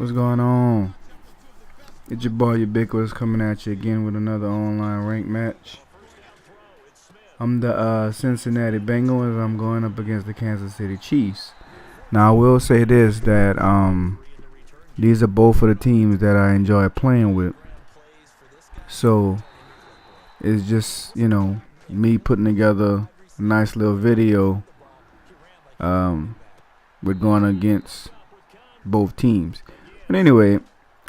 What's going on? It's your boy Ubiquitous coming at you again with another online ranked match. I'm the Cincinnati Bengals. I'm going up against the Kansas City Chiefs. Now I will say this, that these are both of the teams that I enjoy playing with. So it's just, me putting together a nice little video with going against both teams. But anyway,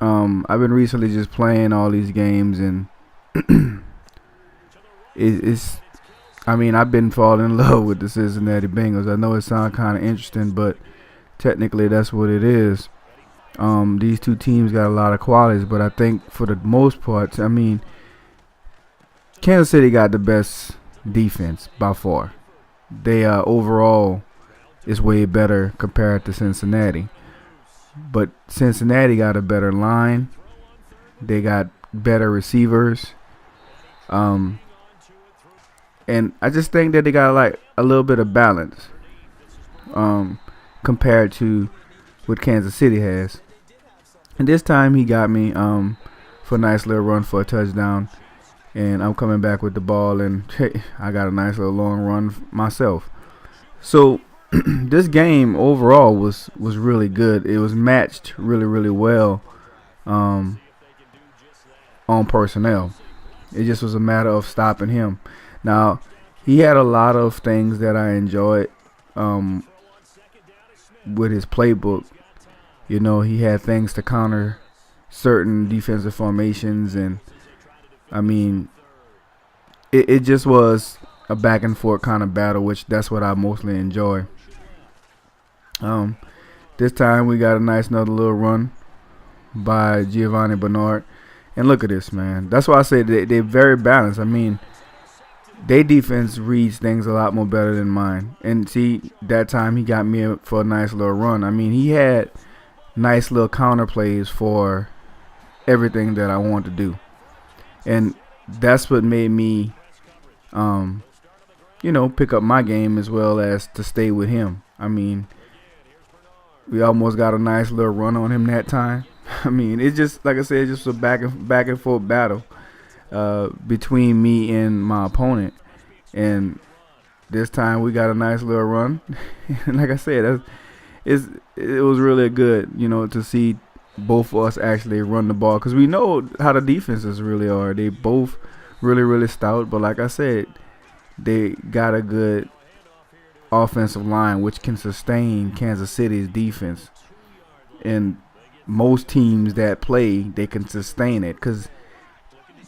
I've been recently just playing all these games, and I've been falling in love with the Cincinnati Bengals. I know it sounds kind of interesting, but technically that's what it is. These two teams got a lot of qualities, but I think for the most part, Kansas City got the best defense by far. They overall is way better compared to Cincinnati. But Cincinnati got a better line. They got better receivers. And I just think that they got like a little bit of balance compared to what Kansas City has. And this time he got me for a nice little run for a touchdown. And I'm coming back with the ball, and I got a nice little long run myself. So this game overall was really good. It was matched really, really well on personnel. It just was a matter of stopping him. Now, he had a lot of things that I enjoyed with his playbook. He had things to counter certain defensive formations, and it just was a back and forth kind of battle, which that's what I mostly enjoy. This time we got a nice another little run by Giovanni Bernard. And look at this, man. That's why I say they're very balanced. Their defense reads things a lot more better than mine. And see, that time he got me for a nice little run. He had nice little counter plays for everything that I want to do. And that's what made me, pick up my game as well as to stay with him. We almost got a nice little run on him that time. It's just, like I said, just a back and forth battle between me and my opponent. And this time we got a nice little run. And like I said, it was really good, to see both of us actually run the ball, because we know how the defenses really are. They both really, really stout, but like I said, they got a good offensive line which can sustain Kansas City's defense. And most teams that play, they can sustain it because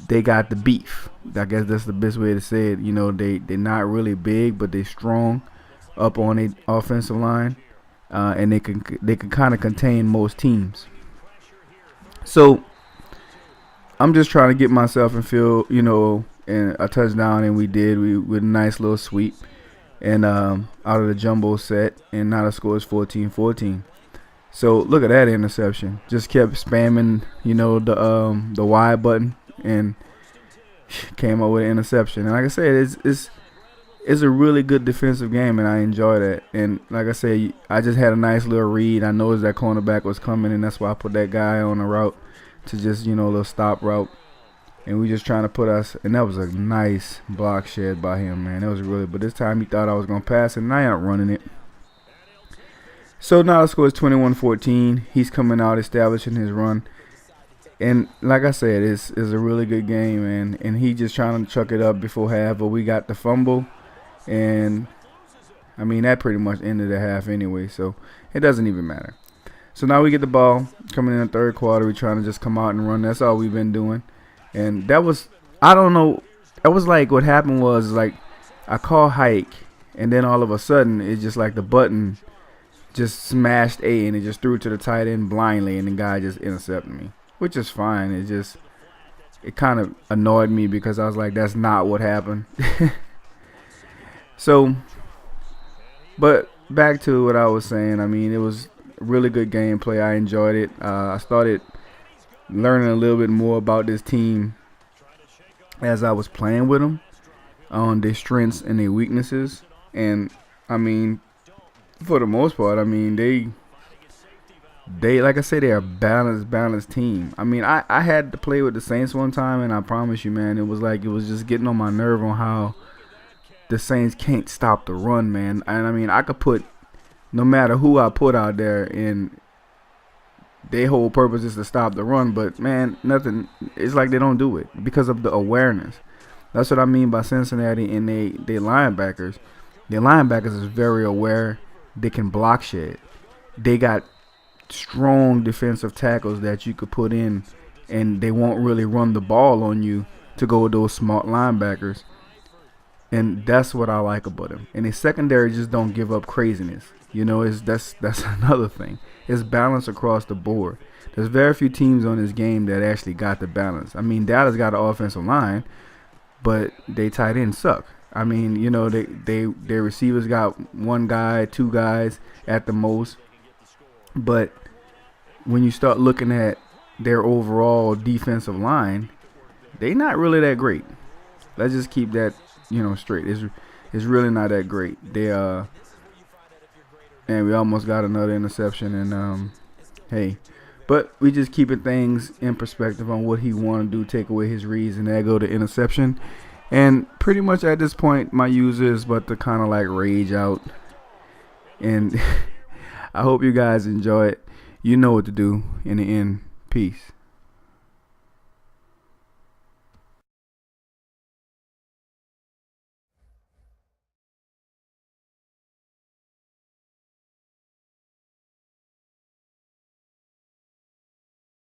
they got the beef. I guess that's the best way to say it. They're not really big, but they're strong up on the offensive line, and they can kind of contain most teams. So I'm just trying to get myself in field, and a touchdown, and we did. With a nice little sweep, and out of the jumbo set, and now the score is 14-14. So look at that interception. Just kept spamming, the Y button, and came up with an interception. And like I said, it's a really good defensive game, and I enjoy that. And like I said, I just had a nice little read. I noticed that cornerback was coming, and that's why I put that guy on the route to just, a little stop route. And we just trying to put us, and that was a nice block shed by him, man. That was really, but this time he thought I was going to pass it, and I ain't running it. So now the score is 21-14. He's coming out, establishing his run. And like I said, it's a really good game, man. And he just trying to chuck it up before half, but we got the fumble. And, that pretty much ended the half anyway, so it doesn't even matter. So now we get the ball coming in the third quarter. We're trying to just come out and run. That's all we've been doing. And that was, I don't know, that was like what happened was, like, I call hike, and then all of a sudden, it's just like the button just smashed A, and it just threw it to the tight end blindly, and the guy just intercepted me, which is fine. It kind of annoyed me because I was like, that's not what happened. So, but back to what I was saying. It was really good gameplay. I enjoyed it. I started learning a little bit more about this team as I was playing with them, on their strengths and their weaknesses. And for the most part, They, like I say, they're a balanced team. I mean, I had to play with the Saints one time, and I promise you, man, it was like it was just getting on my nerve on how the Saints can't stop the run, man. And I mean, I could put no matter who I put out there, and their whole purpose is to stop the run, but man, nothing. It's like they don't do it because of the awareness. That's what I mean by Cincinnati and they linebackers. Their linebackers is very aware. They can block shit. They got strong defensive tackles that you could put in, and they won't really run the ball on you to go with those smart linebackers. And that's what I like about them. And the secondary just don't give up craziness. You know, that's another thing. It's balance across the board. There's very few teams on this game that actually got the balance. I mean, Dallas got an offensive line, but they tight ends suck. I mean, you know, their receivers got one guy, two guys at the most. But when you start looking at their overall defensive line, they not really that great. Let's just keep that, straight. It's really not that great. And we almost got another interception. And hey, but we just keeping things in perspective on what he want to do, take away his reads, and there go the interception. And pretty much at this point, my user is but to kind of like rage out. And I hope you guys enjoy it. You know what to do in the end. Peace.